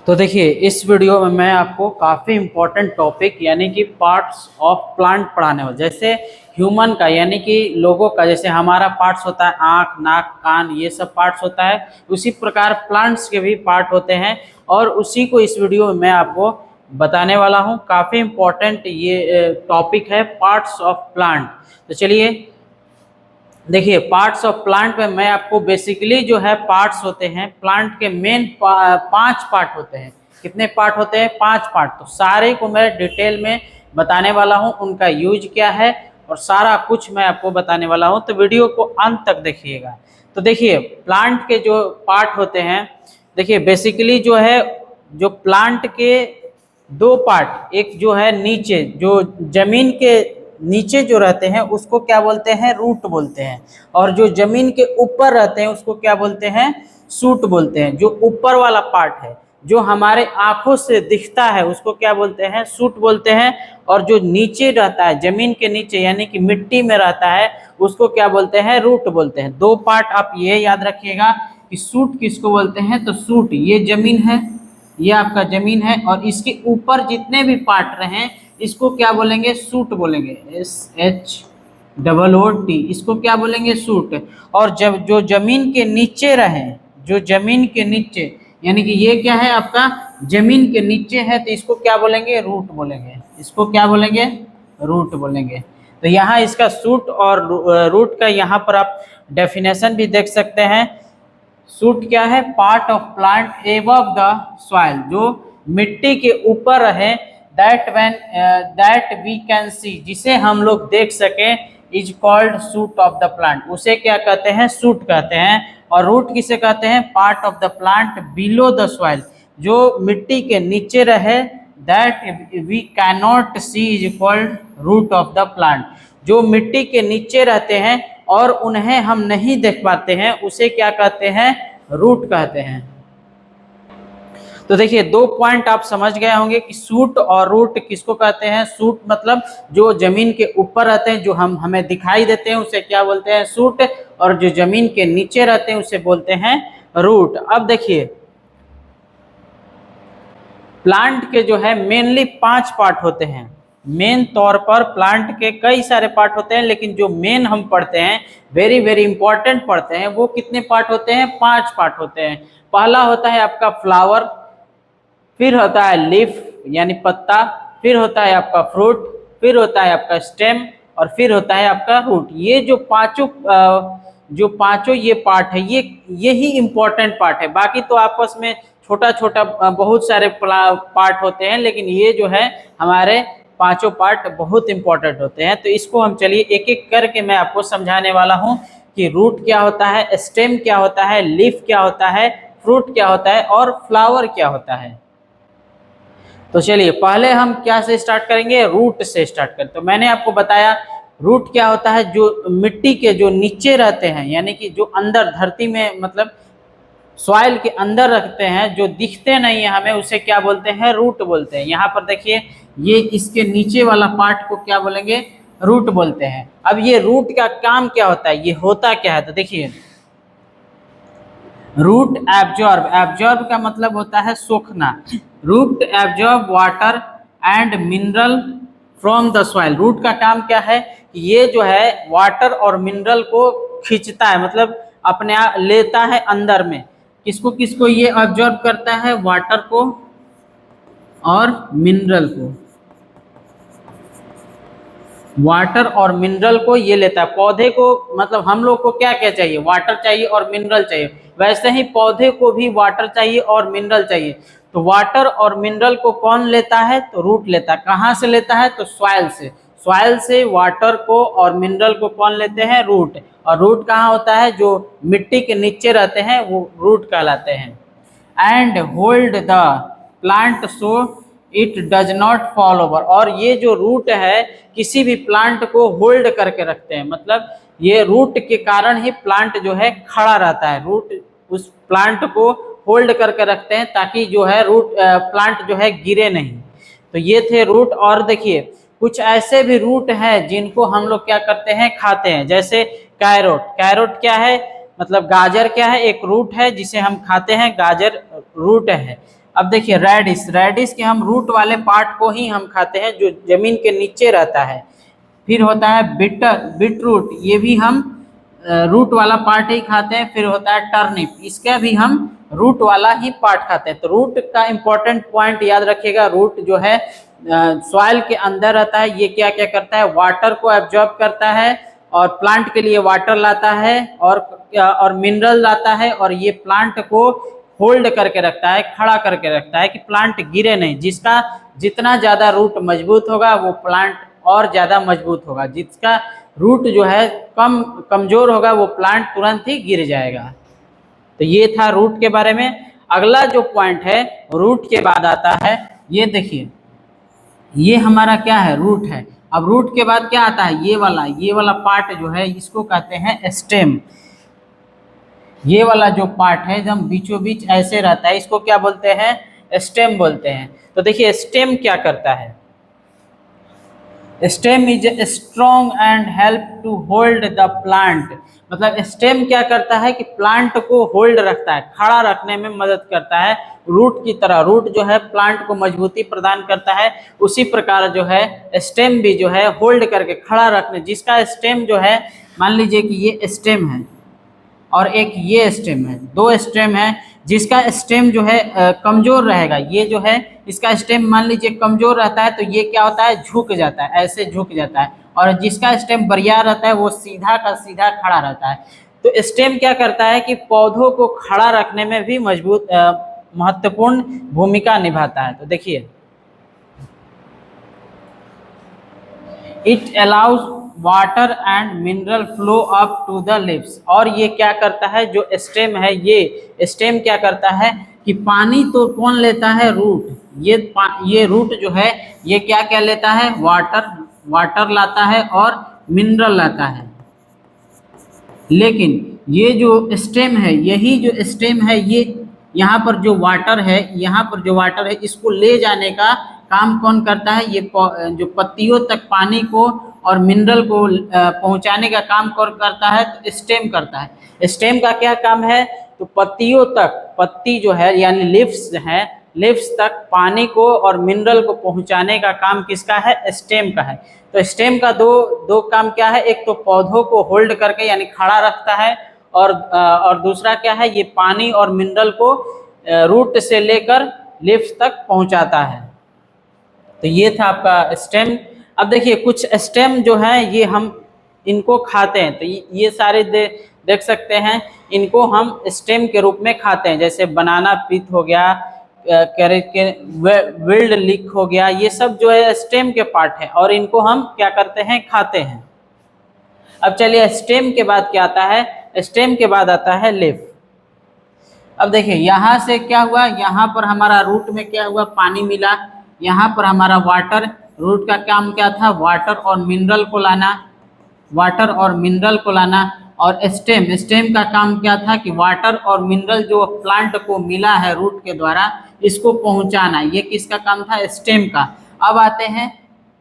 तो देखिए इस वीडियो में मैं आपको काफ़ी इम्पोर्टेंट टॉपिक यानी कि पार्ट्स ऑफ प्लांट पढ़ाने वाला। जैसे ह्यूमन का यानी कि लोगों का जैसे हमारा पार्ट्स होता है आँख, नाक, कान, ये सब पार्ट्स होता है, उसी प्रकार प्लांट्स के भी पार्ट होते हैं और उसी को इस वीडियो में मैं आपको बताने वाला हूँ। काफ़ी इम्पोर्टेंट ये टॉपिक है पार्ट्स ऑफ प्लांट। तो चलिए देखिए पार्ट्स ऑफ प्लांट में मैं आपको बेसिकली जो है पार्ट्स होते हैं प्लांट के मेन 5 पार्ट होते हैं। कितने पार्ट होते हैं? 5 पार्ट। तो सारे को मैं डिटेल में बताने वाला हूं, उनका यूज क्या है और सारा कुछ मैं आपको बताने वाला हूं। तो वीडियो को अंत तक देखिएगा। तो देखिए प्लांट के जो पार्ट होते हैं, देखिए बेसिकली जो है जो प्लांट के 2 पार्ट, एक जो है नीचे जो जमीन के नीचे जो रहते हैं उसको क्या बोलते हैं? रूट बोलते हैं। और जो जमीन के ऊपर रहते हैं उसको क्या बोलते हैं? सूट बोलते हैं। जो ऊपर वाला पार्ट है जो हमारे आंखों से दिखता है उसको क्या बोलते हैं? सूट बोलते हैं। और जो नीचे रहता है जमीन के नीचे यानी कि मिट्टी में रहता है उसको क्या बोलते हैं? रूट बोलते हैं। 2 पार्ट आप ये याद रखिएगा कि सूट किसको बोलते हैं। तो सूट ये जमीन है, ये आपका जमीन है और इसके ऊपर जितने भी पार्ट रहे इसको क्या बोलेंगे? सूट बोलेंगे। SHOOT, इसको क्या बोलेंगे? सूट। और जब जो जमीन के नीचे रहे, जो जमीन के नीचे यानी कि ये क्या है आपका जमीन के नीचे है तो इसको क्या बोलेंगे? रूट बोलेंगे। इसको क्या बोलेंगे? रूट बोलेंगे। तो यहाँ इसका सूट और रूट का यहाँ पर आप डेफिनेशन भी देख सकते हैं। सूट क्या है? Part of plant above the soil, जो मिट्टी के ऊपर रहे, दैट वी कैन सी, जिसे हम लोग देख सकें, is called suit of the plant. उसे क्या कहते हैं? सूट कहते हैं। और रूट किसे कहते हैं? Part of the plant below the soil, जो मिट्टी के नीचे रहे, that we can not see, is called root of the plant. जो मिट्टी के नीचे रहते हैं और उन्हें हम नहीं देख पाते हैं उसे क्या कहते हैं? रूट कहते हैं। तो देखिए 2 पॉइंट आप समझ गए होंगे कि सूट और रूट किसको कहते हैं। सूट मतलब जो जमीन के ऊपर रहते हैं, जो हमें दिखाई देते हैं उसे क्या बोलते हैं? सूट। और जो जमीन के नीचे रहते हैं उसे बोलते हैं रूट। अब देखिए प्लांट के जो है मेनली 5 पार्ट होते हैं। मेन तौर पर प्लांट के कई सारे पार्ट होते हैं लेकिन जो मेन हम पढ़ते हैं, वेरी वेरी इंपॉर्टेंट पढ़ते हैं, वो कितने पार्ट होते हैं? 5 पार्ट होते हैं। पहला होता है आपका फ्लावर, फिर होता है लीफ यानी पत्ता, फिर होता है आपका फ्रूट, फिर होता है आपका स्टेम और फिर होता है आपका रूट। ये जो पांचों ये पार्ट है, यही इंपॉर्टेंट पार्ट है। बाकी तो आपस में छोटा छोटा बहुत सारे पार्ट होते हैं लेकिन ये जो है हमारे 5 पार्ट बहुत इंपॉर्टेंट होते हैं। तो इसको हम चलिए एक एक करके मैं आपको समझाने वाला हूँ कि रूट क्या होता है, स्टेम क्या होता है, लीफ क्या होता है, फ्रूट क्या होता है और फ्लावर क्या होता है। तो चलिए पहले हम क्या से स्टार्ट करेंगे? रूट से स्टार्ट करें। तो मैंने आपको बताया रूट क्या होता है, जो मिट्टी के जो नीचे रहते हैं यानी कि जो अंदर धरती में मतलब सॉइल के अंदर रखते हैं, जो दिखते नहीं है हमें, उसे क्या बोलते हैं? रूट बोलते हैं। यहाँ पर देखिए ये इसके नीचे वाला पार्ट को क्या बोलेंगे? रूट बोलते हैं। अब ये रूट का काम क्या होता है, ये होता क्या है? तो देखिए रूट एब्जॉर्ब, एब्जॉर्ब का मतलब होता है सोखना। Root absorb water and mineral from the soil. Root का काम क्या है? ये जो है वाटर और मिनरल को खींचता है, मतलब अपने आप लेता है अंदर में। किसको किसको ये एब्जॉर्ब करता है? वाटर को और मिनरल को। वाटर और मिनरल को ये लेता है। पौधे को मतलब हम लोग को क्या क्या चाहिए? वाटर चाहिए और मिनरल चाहिए। वैसे ही पौधे को भी वाटर चाहिए और मिनरल चाहिए। तो वाटर और मिनरल को कौन लेता है? तो रूट लेता है। कहाँ से लेता है? तो सॉइल से। सॉइल से वाटर को और मिनरल को कौन लेते हैं? रूट। और रूट कहाँ होता है? जो मिट्टी के नीचे रहते हैं वो रूट कहलाते हैं। And hold the plant so it does not fall over. और ये जो रूट है किसी भी प्लांट को होल्ड करके रखते हैं, मतलब ये रूट के कारण ही प्लांट जो है खड़ा रहता है। रूट उस प्लांट को होल्ड करके रखते हैं ताकि जो है रूट प्लांट जो है गिरे नहीं। तो ये थे रूट। और देखिए कुछ ऐसे भी रूट हैं जिनको हम लोग क्या करते हैं? खाते हैं। जैसे कैरोट। कैरोट क्या है? मतलब गाजर क्या है? एक रूट है जिसे हम खाते हैं, गाजर रूट है। अब देखिए रेडिश, रेडिश के हम रूट वाले पार्ट को ही हम खाते हैं जो जमीन के नीचे रहता है। फिर होता है बीट रूट, ये भी हम रूट वाला पार्ट ही खाते हैं। फिर होता है टर्निप, इसका भी हम रूट वाला ही पार्ट खाते हैं। तो रूट का इंपॉर्टेंट पॉइंट याद रखिएगा, रूट जो है सॉइल के अंदर रहता है। ये क्या क्या करता है, वाटर को एब्जॉर्ब करता है और प्लांट के लिए वाटर लाता है और मिनरल लाता है, और ये प्लांट को होल्ड करके रखता है, खड़ा करके रखता है कि प्लांट गिरे नहीं। जिसका जितना ज़्यादा रूट मजबूत होगा वो प्लांट और ज़्यादा मजबूत होगा, जिसका रूट जो है कमजोर होगा वो प्लांट तुरंत ही गिर जाएगा। तो ये था रूट के बारे में। अगला जो पॉइंट है रूट के बाद आता है, ये देखिए ये हमारा क्या है, रूट है। अब रूट के बाद क्या आता है, ये वाला पार्ट जो है इसको कहते हैं स्टेम। ये वाला जो पार्ट है एकदम बीचों बीच ऐसे रहता है, इसको क्या बोलते हैं, स्टेम बोलते हैं। तो देखिए स्टेम क्या करता है, stem is strong and help to hold the plant. मतलब स्टेम क्या करता है कि प्लांट को होल्ड रखता है, खड़ा रखने में मदद करता है रूट की तरह। रूट जो है प्लांट को मजबूती प्रदान करता है, उसी प्रकार जो है स्टेम भी जो है होल्ड करके खड़ा रखने। जिसका स्टेम जो है, मान लीजिए कि ये स्टेम है और एक ये स्टेम है, दो स्टेम है। जिसका स्टेम जो है कमजोर रहेगा, ये जो है इसका स्टेम मान लीजिए कमजोर रहता है, तो ये क्या होता है, झुक जाता है, ऐसे झुक जाता है। और जिसका स्टेम बढ़िया रहता है वो सीधा का सीधा खड़ा रहता है। तो स्टेम क्या करता है कि पौधों को खड़ा रखने में भी महत्वपूर्ण भूमिका निभाता है। तो देखिए it allows water and mineral flow up to the leaves. और ये क्या करता है, जो स्टेम है, ये स्टेम क्या करता है कि पानी तो कौन लेता है, रूट। ये रूट जो है ये क्या क्या लेता है, वाटर लाता है और मिनरल लाता है। लेकिन ये जो स्टेम है, यही जो स्टेम है, ये यहाँ पर जो वाटर है, यहाँ पर जो वाटर है, इसको ले जाने का काम कौन करता है, ये जो पत्तियों तक पानी को और मिनरल को पहुंचाने का काम कौन करता है, तो स्टेम करता है। स्टेम का क्या काम है, तो पत्तियों तक, पत्ती जो है यानी लिव्स है, लिव्स तक पानी को और मिनरल को पहुंचाने का काम किसका है, स्टेम का है। तो स्टेम का दो काम क्या है, एक तो पौधों को होल्ड करके यानी खड़ा रखता है, और दूसरा क्या है, ये पानी और मिनरल को रूट से लेकर लिव्स तक पहुंचाता है। तो ये था आपका स्टेम। अब देखिए कुछ स्टेम जो है ये हम इनको खाते हैं, तो ये सारे देख सकते हैं, इनको हम स्टेम के रूप में खाते हैं। जैसे बनाना पीत हो गया, कैरेट के विल्ड लीक हो गया, ये सब जो है स्टेम के पार्ट है और इनको हम क्या करते हैं, खाते हैं। अब चलिए स्टेम के बाद क्या आता है, स्टेम के बाद आता है लीफ। अब देखिए यहाँ से क्या हुआ, यहाँ पर हमारा रूट में क्या हुआ, पानी मिला। यहाँ पर हमारा वाटर, रूट का काम क्या था, वाटर और मिनरल को लाना, वाटर और मिनरल को लाना। और स्टेम का काम क्या था कि वाटर और मिनरल जो प्लांट को मिला है रूट के द्वारा, इसको पहुंचाना। ये किसका काम था, स्टेम का। अब आते हैं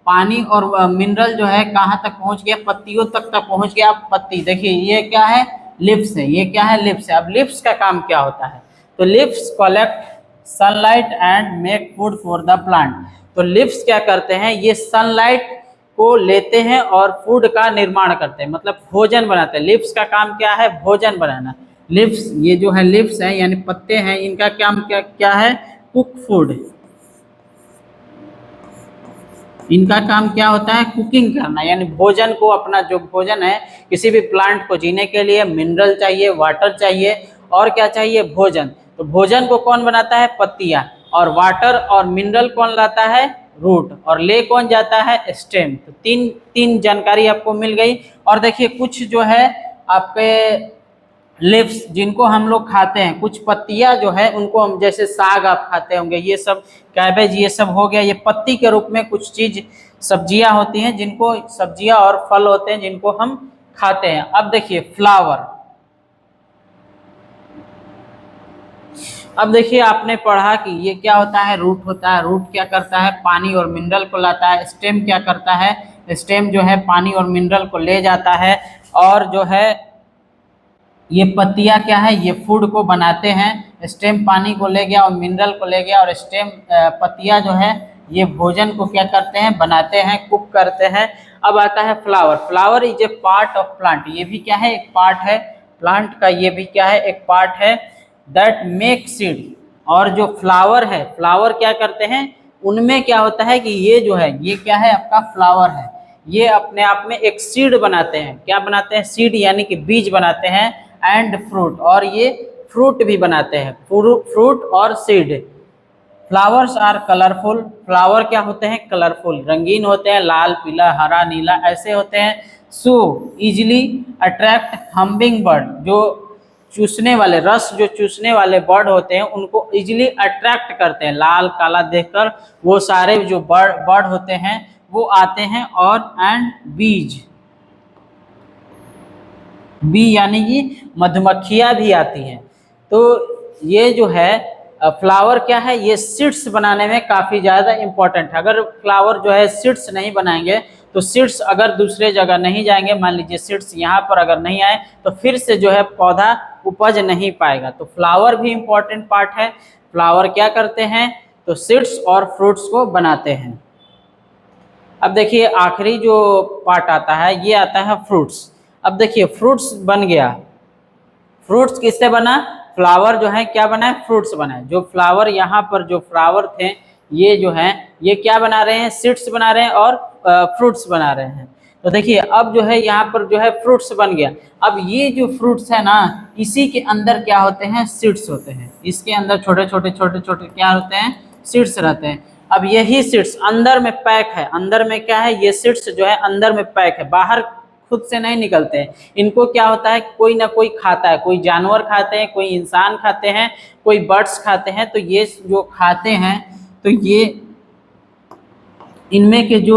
पानी और मिनरल जो है कहाँ तक पहुंच गया, पत्तियों तक पहुंच गया। पत्ती देखिए ये क्या है, लिप्स है, ये क्या है, लिप्स है। अब लिप्स का काम क्या होता है, तो lips collect sunlight and make food for the plant. तो लिप्स क्या करते हैं, ये सनलाइट को लेते हैं और फूड का निर्माण करते हैं, मतलब भोजन बनाते हैं। लिप्स का काम क्या है, भोजन बनाना। लिप्स, ये जो है लिप्स है यानी पत्ते हैं, इनका काम क्या है, कुक फूड। इनका काम क्या होता है, कुकिंग करना, यानी भोजन को, अपना जो भोजन है, किसी भी प्लांट को जीने के लिए मिनरल चाहिए, वाटर चाहिए, और क्या चाहिए, भोजन। तो भोजन को कौन बनाता है, पत्तियां, और वाटर और मिनरल कौन लाता है, रूट, और ले कौन जाता है, स्टेम। तो तीन जानकारी आपको मिल गई। और देखिए कुछ जो है आपके लिव्स जिनको हम लोग खाते हैं, कुछ पत्तियां जो है उनको हम, जैसे साग आप खाते होंगे, ये सब कैबेज, ये सब हो गया, ये पत्ती के रूप में कुछ चीज सब्जियां होती हैं, जिनको सब्जियां और फल होते हैं जिनको हम खाते हैं। अब देखिए फ्लावर। अब देखिए आपने पढ़ा कि ये क्या होता है, रूट होता है। रूट क्या करता है, पानी और मिनरल को लाता है। स्टेम क्या करता है, स्टेम जो है पानी और मिनरल को ले जाता है। और जो है ये पत्तियां क्या है, ये फूड को बनाते हैं। स्टेम पानी को ले गया और मिनरल को ले गया, और स्टेम पत्तियां जो है ये भोजन को क्या करते हैं, बनाते हैं, कुक करते हैं। अब आता है flower. Flower is a part of plant, ये भी क्या है, एक पार्ट है प्लांट का, ये भी क्या है, एक पार्ट है। दैट मेक सीड, और जो फ्लावर है, फ्लावर क्या करते हैं, उनमें क्या होता है कि ये जो है ये क्या है, आपका फ्लावर है, ये अपने आप में एक सीड बनाते हैं। क्या बनाते हैं, सीड यानी कि बीज बनाते हैं। एंड फ्रूट, और ये फ्रूट भी बनाते हैं, फ्रूट और seed. Flowers are colourful, flower क्या होते हैं, कलरफुल, रंगीन होते हैं, लाल, पीला, हरा, नीला ऐसे होते हैं। सो इजिली अट्रैक्ट हम्बिंग बर्ड, जो चूसने वाले, रस जो चूसने वाले बर्ड होते हैं उनको इजिली अट्रैक्ट करते हैं। लाल काला देखकर वो सारे जो बर्ड होते हैं वो आते हैं। और एंड बीज, बी यानी कि मधुमक्खियां भी आती हैं। तो ये जो है फ्लावर क्या है, ये सीड्स बनाने में काफ़ी ज़्यादा इम्पोर्टेंट है। अगर फ्लावर जो है सीड्स नहीं बनाएंगे तो सीड्स अगर दूसरे जगह नहीं जाएंगे, मान लीजिए सीड्स यहाँ पर अगर नहीं आए तो फिर से जो है पौधा उपज नहीं पाएगा। तो फ्लावर भी इम्पोर्टेंट पार्ट है। फ्लावर क्या करते हैं, तो सीड्स और फ्रूट्स को बनाते हैं। अब देखिए आखिरी जो पार्ट आता है ये आता है फ्रूट्स। अब देखिए फ्रूट्स बन गया, फ्रूट्स किससे बना, फ्लावर जो है क्या बना है, फ्रूट्स बना है। जो फ्लावर यहाँ पर जो फ्लावर थे ये जो है ये क्या बना रहे हैं, सीड्स बना रहे हैं और फ्रूट्स बना रहे हैं। तो देखिए अब जो है यहाँ पर जो है फ्रूट्स बन गया। अब ये जो फ्रूट्स है ना, इसी के अंदर क्या होते हैं, सीड्स होते हैं। इसके अंदर छोटे छोटे छोटे छोटे क्या होते हैं, सीड्स रहते हैं। अब यही सीड्स अंदर में पैक है, अंदर में क्या है, ये सीड्स जो है अंदर में पैक है, बाहर खुद से नहीं निकलते हैं। इनको क्या होता है, कोई ना कोई खाता है, कोई जानवर खाते हैं, कोई इंसान खाते हैं, कोई बर्ड्स खाते हैं। तो ये जो खाते हैं तो ये इनमें के जो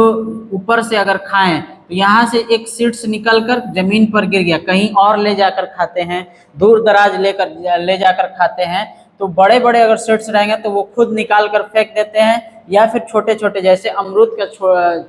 ऊपर से अगर खाएं तो यहाँ से एक सीड्स निकलकर जमीन पर गिर गया, कहीं और ले जाकर खाते हैं, दूर दराज ले जाकर खाते हैं। तो बड़े बड़े अगर सीड्स रहेंगे तो वो खुद निकाल कर फेंक देते हैं, या फिर छोटे छोटे जैसे अमरूद का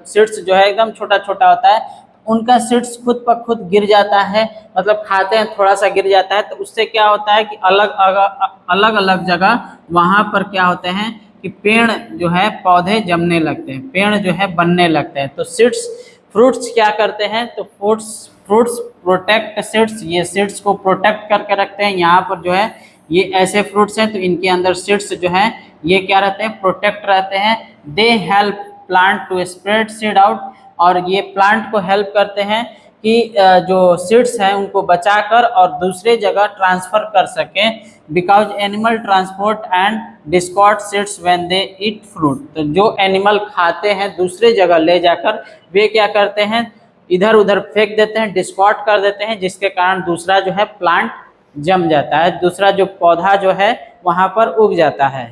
सीड्स जो है एकदम छोटा छोटा होता है, उनका सीड्स खुद पर खुद गिर जाता है, मतलब खाते हैं थोड़ा सा गिर जाता है। तो उससे क्या होता है कि अलग अलग जगह वहाँ पर क्या होते हैं कि पेड़ जो है पौधे जमने लगते हैं, पेड़ जो है बनने लगते हैं। तो सीड्स फ्रूट्स क्या करते हैं, तो फ्रूट्स प्रोटेक्ट सीड्स, ये सीड्स को प्रोटेक्ट करके रखते हैं। यहाँ पर जो है ये ऐसे फ्रूट्स हैं तो इनके अंदर सीड्स जो हैं ये क्या रहते हैं, प्रोटेक्ट रहते हैं। They help plant to spread seed out, और ये प्लांट को हेल्प करते हैं कि जो सीड्स हैं उनको बचाकर और दूसरे जगह ट्रांसफ़र कर सकें। Because animal transport and discard seeds when they eat fruit, तो जो एनिमल खाते हैं दूसरे जगह ले जाकर वे क्या करते हैं, इधर उधर फेंक देते हैं, डिस्कार्ड कर देते हैं, जिसके कारण दूसरा जो है प्लांट जम जाता है, दूसरा जो पौधा जो है वहाँ पर उग जाता है।